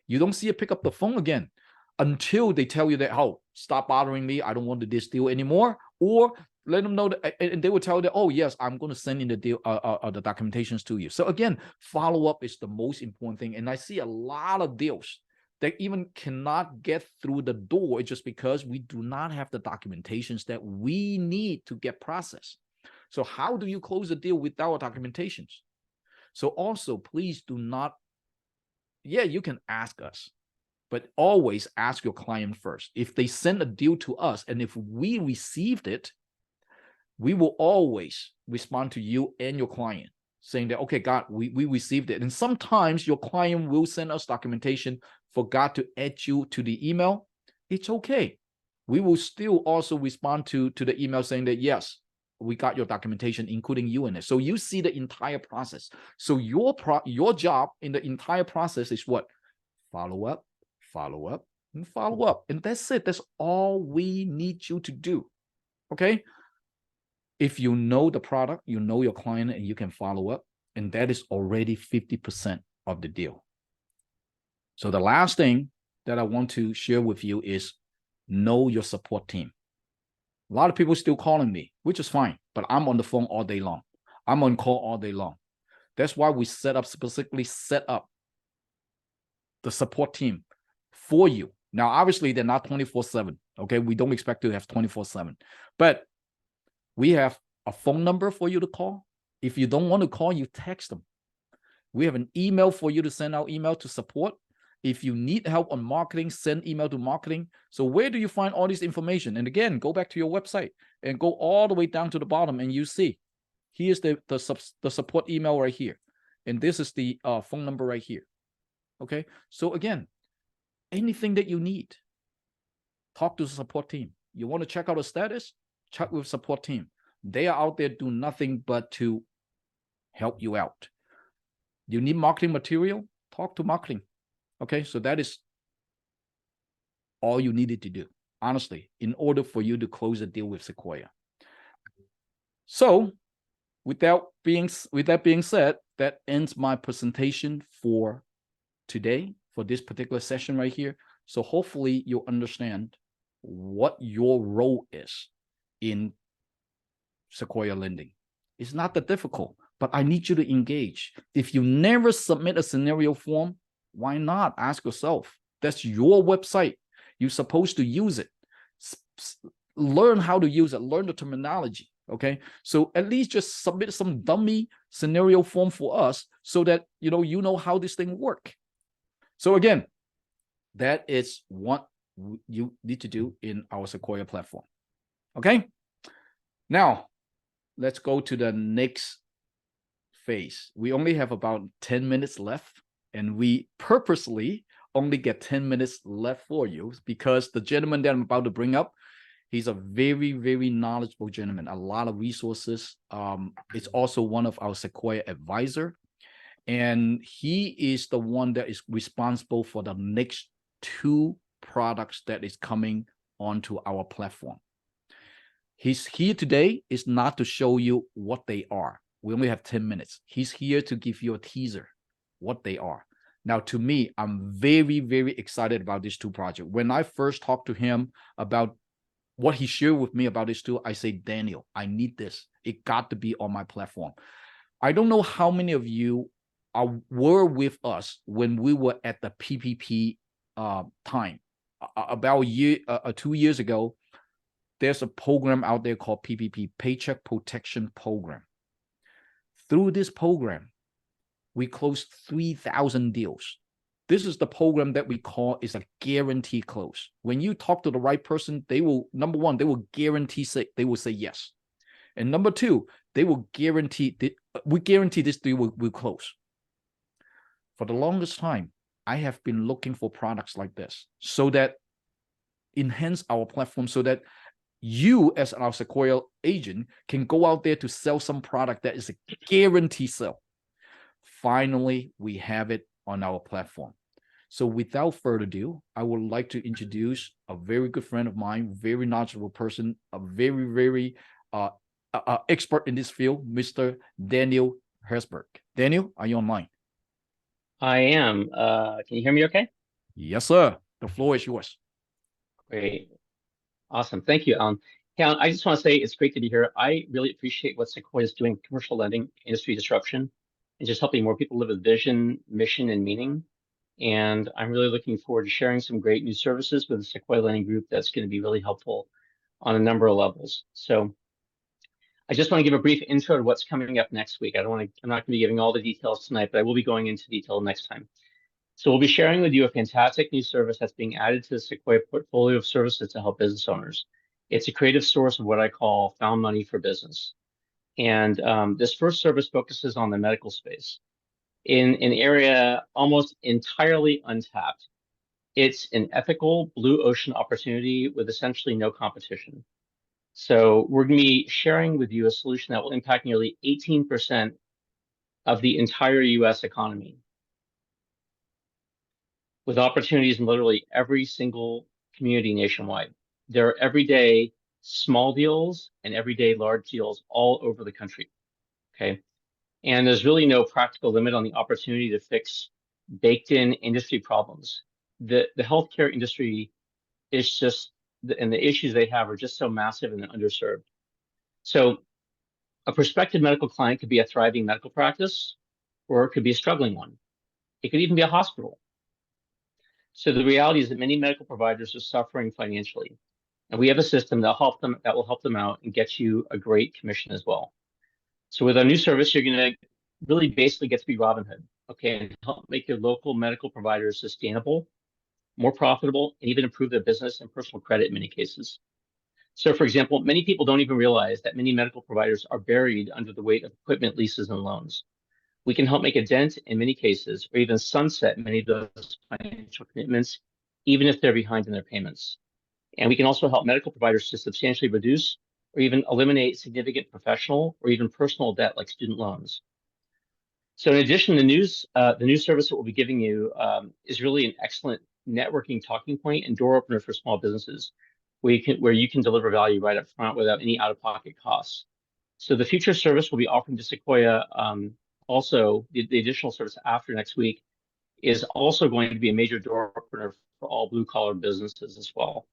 You don't see it, pick up the phone again until they tell you that, oh, stop bothering me, I don't want this deal anymore. Or let them know that, and they will tell you that, oh yes, I'm going to send in the deal, the documentations to you. So again, follow up is the most important thing. And I see a lot of deals that even cannot get through the door just because we do not have the documentations that we need to get processed. So how do you close a deal without documentations? So also, please do not, yeah, you can ask us, but always ask your client first. If they send a deal to us and if we received it, we will always respond to you and your client saying that, okay, God, we received it. And sometimes your client will send us documentation, forgot to add you to the email. It's okay. We will still also respond to the email saying that, yes, we got your documentation, including you in it. So you see the entire process. So your job in the entire process is what? Follow up, and follow up. And that's it. That's all we need you to do. Okay? If you know the product, you know your client, and you can follow up, and that is already 50% of the deal. So the last thing that I want to share with you is know your support team. A lot of people still calling me, which is fine, but I'm on the phone all day long. I'm on call all day long. That's why we specifically set up the support team for you. Now, obviously, they're not 24/7. Okay, we don't expect to have 24/7, but we have a phone number for you to call. If you don't want to call, you text them. We have an email for you to send out email to support. If you need help on marketing, send email to marketing. So where do you find all this information? And again, go back to your website and go all the way down to the bottom, and you see, here's the support email right here. And this is the phone number right here. Okay, so again, anything that you need, talk to the support team. You want to check out the status? Check with support team. They are out there do nothing but to help you out. You need marketing material? Talk to marketing. Okay, so that is all you needed to do, honestly, in order for you to close a deal with Sequoia. So with that being said, that ends my presentation for today, for this particular session right here. So hopefully you'll understand what your role is in Sequoia Lending. It's not that difficult, but I need you to engage. If you never submit a scenario form, why not? Ask yourself. That's your website. You're supposed to use it. Learn how to use it. Learn the terminology. Okay, so at least just submit some dummy scenario form for us so that you know how this thing works. So again, that is what you need to do in our Sequoia platform. Okay, now let's go to the next phase. We only have about 10 minutes left, and we purposely only get 10 minutes left for you because the gentleman that I'm about to bring up, he's a very, very knowledgeable gentleman, a lot of resources. It's also one of our Sequoia advisor. And he is the one that is responsible for the next 2 products that is coming onto our platform. He's here today is not to show you what they are. We only have 10 minutes. He's here to give you a teaser, what they are. Now, to me, I'm very, very excited about these 2 projects. When I first talked to him about what he shared with me about this tool, I say, Daniel, I need this. It got to be on my platform. I don't know how many of you were with us when we were at the PPP time. About 2 years ago, there's a program out there called PPP, Paycheck Protection Program. Through this program, we closed 3,000 deals. This is the program that we call is a guarantee close. When you talk to the right person, they will, number one, they will guarantee they will say yes. And number two, they will guarantee, we guarantee this deal will close. For the longest time, I have been looking for products like this so that enhance our platform so that you as our Sequoia agent can go out there to sell some product that is a guarantee sell. Finally, we have it on our platform. So without further ado, I would like to introduce a very good friend of mine, very knowledgeable person, a very expert in this field, Mr. Daniel Herzberg. Daniel, are you online? I am. Can you hear me okay? Yes, sir. The floor is yours. Great. Awesome. Thank you, Alan. Hey, Alan, I just want to say it's great to be here. I really appreciate what Sequoia is doing, commercial lending, industry disruption, and just helping more people live with vision, mission, and meaning. And I'm really looking forward to sharing some great new services with the Sequoia Lending Group that's going to be really helpful on a number of levels. So I just want to give a brief intro to what's coming up next week. I'm not going to be giving all the details tonight, but I will be going into detail next time. So we'll be sharing with you a fantastic new service that's being added to the Sequoia portfolio of services to help business owners. It's a creative source of what I call found money for business. And this first service focuses on the medical space in an area almost entirely untapped. It's an ethical blue ocean opportunity with essentially no competition. So we're going to be sharing with you a solution that will impact nearly 18% of the entire US economy, with opportunities in literally every single community nationwide. There are everyday small deals and everyday large deals all over the country, okay? And there's really no practical limit on the opportunity to fix baked in industry problems. The healthcare industry is just, and the issues they have are just so massive and underserved. So a prospective medical client could be a thriving medical practice, or it could be a struggling one. It could even be a hospital. So the reality is that many medical providers are suffering financially, and we have a system that will help them out and get you a great commission as well. So with our new service, you're going to really basically get to be Robin Hood, okay, and help make your local medical providers sustainable, more profitable, and even improve their business and personal credit in many cases. So for example, many people don't even realize that many medical providers are buried under the weight of equipment leases and loans. We can help make a dent in many cases, or even sunset many of those financial commitments, even if they're behind in their payments. And we can also help medical providers to substantially reduce or even eliminate significant professional or even personal debt like student loans. So in addition, the new service that we'll be giving you is really an excellent networking talking point and door opener for small businesses, where you can deliver value right up front without any out-of-pocket costs. So the future service we'll be offering to Sequoia, also the additional service after next week, is also going to be a major door opener for all blue-collar businesses as well.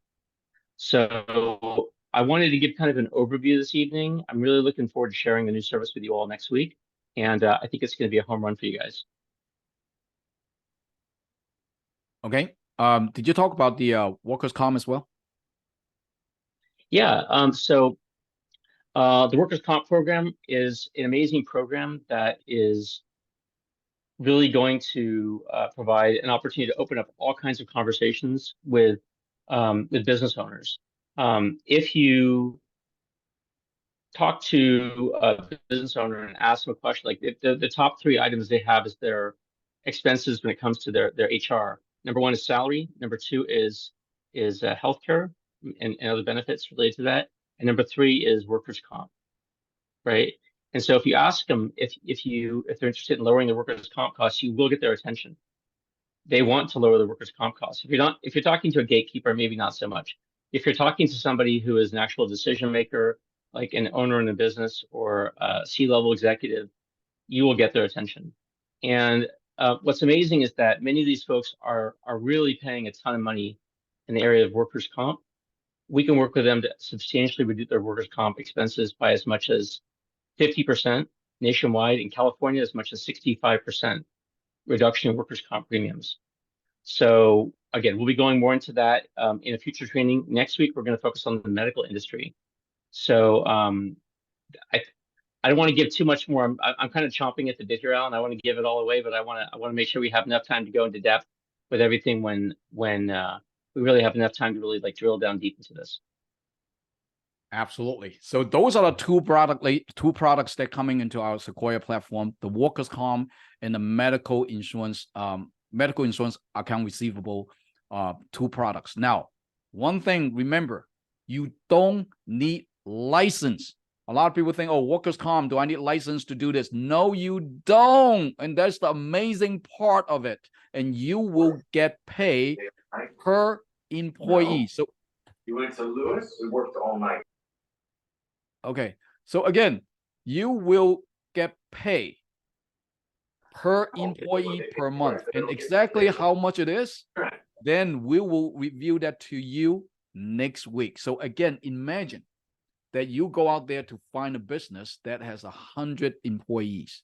So I wanted to give kind of an overview this evening. I'm really looking forward to sharing the new service with you all next week. And I think it's going to be a home run for you guys. Okay. Did you talk about the workers' comp as well? Yeah. So the workers' comp program is an amazing program that is really going to provide an opportunity to open up all kinds of conversations with business owners. If you talk to a business owner and ask them a question, like if the top three items they have is their expenses when it comes to their HR. Number one is salary. Number two is healthcare and other benefits related to that. And number three is workers' comp, right? And so if you ask them if they're interested in lowering the workers' comp costs, you will get their attention. They want to lower the workers' comp costs. If you're talking to a gatekeeper, maybe not so much. If you're talking to somebody who is an actual decision maker, like an owner in a business or a C-level executive, you will get their attention. And what's amazing is that many of these folks are really paying a ton of money in the area of workers' comp. we can work with them to substantially reduce their workers' comp expenses by as much as 50% nationwide. In California, as much as 65% reduction in workers' comp premiums. So again, we'll be going more into that in a future training. Next week, we're going to focus on the medical industry. So I don't want to give too much more. I'm kind of chomping at the bit here, Alan. I want to give it all away, but I want to make sure we have enough time to go into depth with everything when we really have enough time to really like drill down deep into this. Absolutely. So those are the two products that coming into our Sequoia platform: the workers' comp and the medical insurance account receivable. Two products. Now, one thing, remember, you don't need license. A lot of people think, oh, workers' comp, do I need license to do this? No, you don't. And that's the amazing part of it. And you will get paid per employee. No. So you went to Lewis, we worked all night. Okay. So again, you will get paid per employee per month. And exactly how much it is, then we will review that to you next week. So again, imagine that you go out there to find a business that has 100 employees.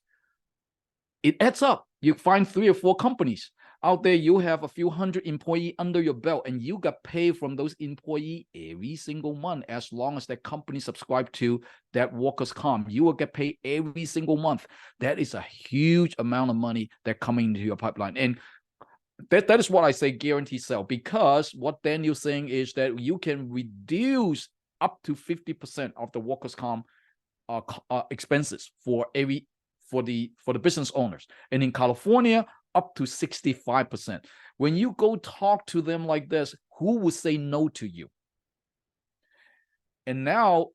It adds up. You find 3 or 4 companies out there, you have a few hundred employees under your belt, and you got paid from those employees every single month. As long as that company subscribe to that workers' comp, you will get paid every single month. That is a huge amount of money that coming into your pipeline. And that is what I say guarantee sell, because what Daniel's saying is that you can reduce up to 50% of the workers' comp expenses for the business owners. And in California, up to 65%. When you go talk to them like this, who would say no to you? And now,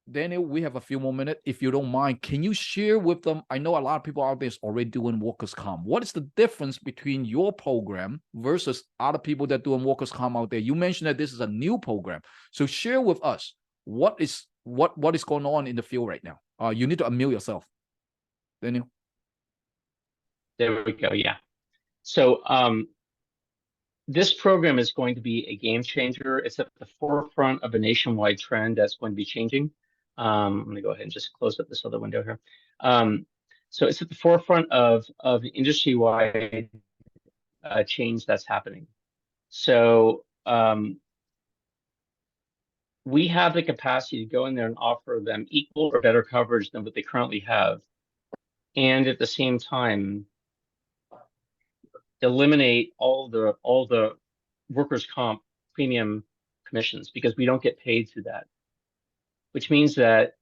Daniel, we have a few more minutes. If you don't mind, can you share with them? I know a lot of people out there is already doing workers' comp. What is the difference between your program versus other people that doing workers' comp out there? You mentioned that this is a new program. So share with us what is going on in the field right now. You need to unmute yourself, Daniel. There we go. Yeah. So this program is going to be a game changer. It's at the forefront of a nationwide trend that's going to be changing. I'm going to go ahead and just close up this other window here. So it's at the forefront of the industry-wide change that's happening. So we have the capacity to go in there and offer them equal or better coverage than what they currently have, and at the same time eliminate all the workers' comp premium commissions, because we don't get paid through that, which means that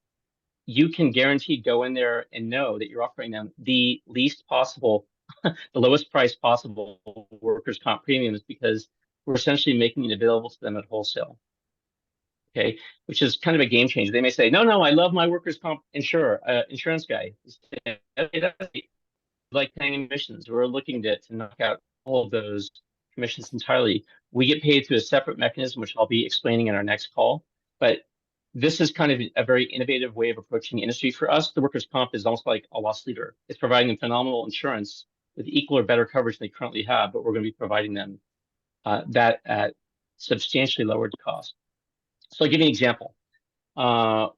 you can guaranteed go in there and know that you're offering them the least possible, the lowest price possible workers' comp premiums, because we're essentially making it available to them at wholesale. Okay, which is kind of a game changer. They may say, no, I love my workers' comp insurance guy. Like paying commissions. We're looking to knock out all of those commissions entirely. We get paid through a separate mechanism, which I'll be explaining in our next call. But this is kind of a very innovative way of approaching the industry. For us, the workers' comp is almost like a loss leader. It's providing them phenomenal insurance with equal or better coverage than they currently have, but we're going to be providing them that at substantially lowered cost. So I'll give you an example.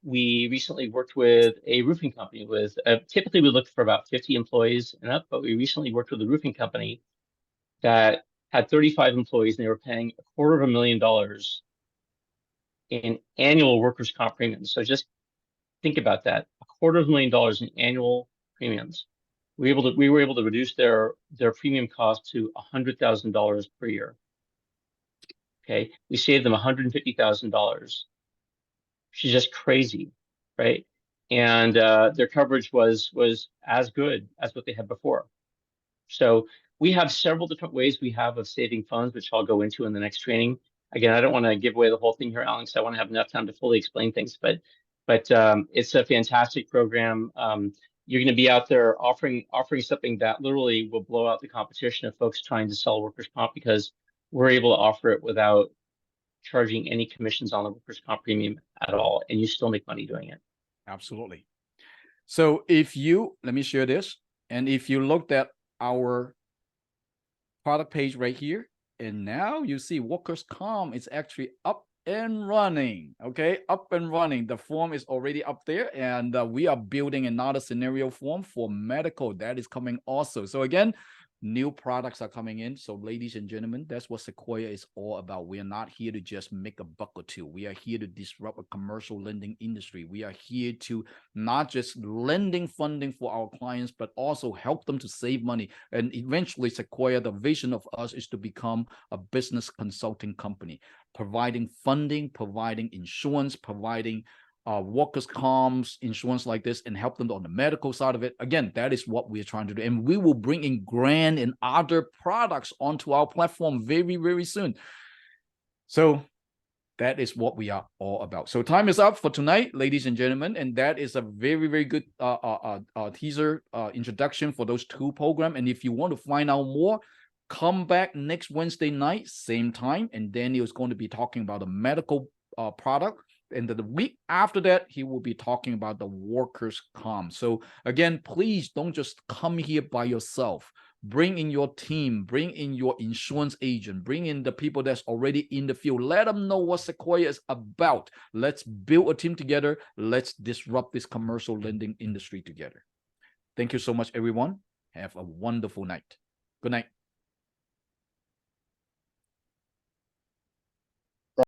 We recently worked with a roofing company with, typically we look for about 50 employees and up, but we recently worked with a roofing company that had 35 employees, and they were paying $250,000 in annual workers' comp premiums. So just think about that, $250,000 in annual premiums. We were able to reduce their premium cost to $100,000 per year. Okay, we saved them $150,000. Which is just crazy, right? And their coverage was as good as what they had before. So we have several different ways we have of saving funds, which I'll go into in the next training. Again, I don't want to give away the whole thing here, Alex. I want to have enough time to fully explain things, but it's a fantastic program. You're going to be out there offering something that literally will blow out the competition of folks trying to sell workers' comp, because we're able to offer it without charging any commissions on the workers' comp premium at all, and you still make money doing it. Absolutely. So let me share this, and if you looked at our product page right here, and now you see workers' comp is actually up and running. Okay, up and running. The form is already up there, and we are building another scenario form for medical that is coming also. So again, new products are coming in. So ladies and gentlemen, that's what Sequoia is all about. We are not here to just make a buck or two. We are here to disrupt a commercial lending industry. We are here to not just lending funding for our clients, but also help them to save money. And eventually Sequoia, the vision of us is to become a business consulting company, providing funding, providing insurance, providing workers' comps, insurance like this, and help them on the medical side of it. Again, that is what we're trying to do. And we will bring in grant and other products onto our platform very, very soon. So that is what we are all about. So time is up for tonight, ladies and gentlemen. And that is a very, very good teaser introduction for those two programs. And if you want to find out more, come back next Wednesday night, same time. And Daniel is going to be talking about the medical product. And the week after that, he will be talking about the workers' comp. So again, please don't just come here by yourself. Bring in your team, bring in your insurance agent, bring in the people that's already in the field. Let them know what Sequoia is about. Let's build a team together. Let's disrupt this commercial lending industry together. Thank you so much, everyone. Have a wonderful night. Good night.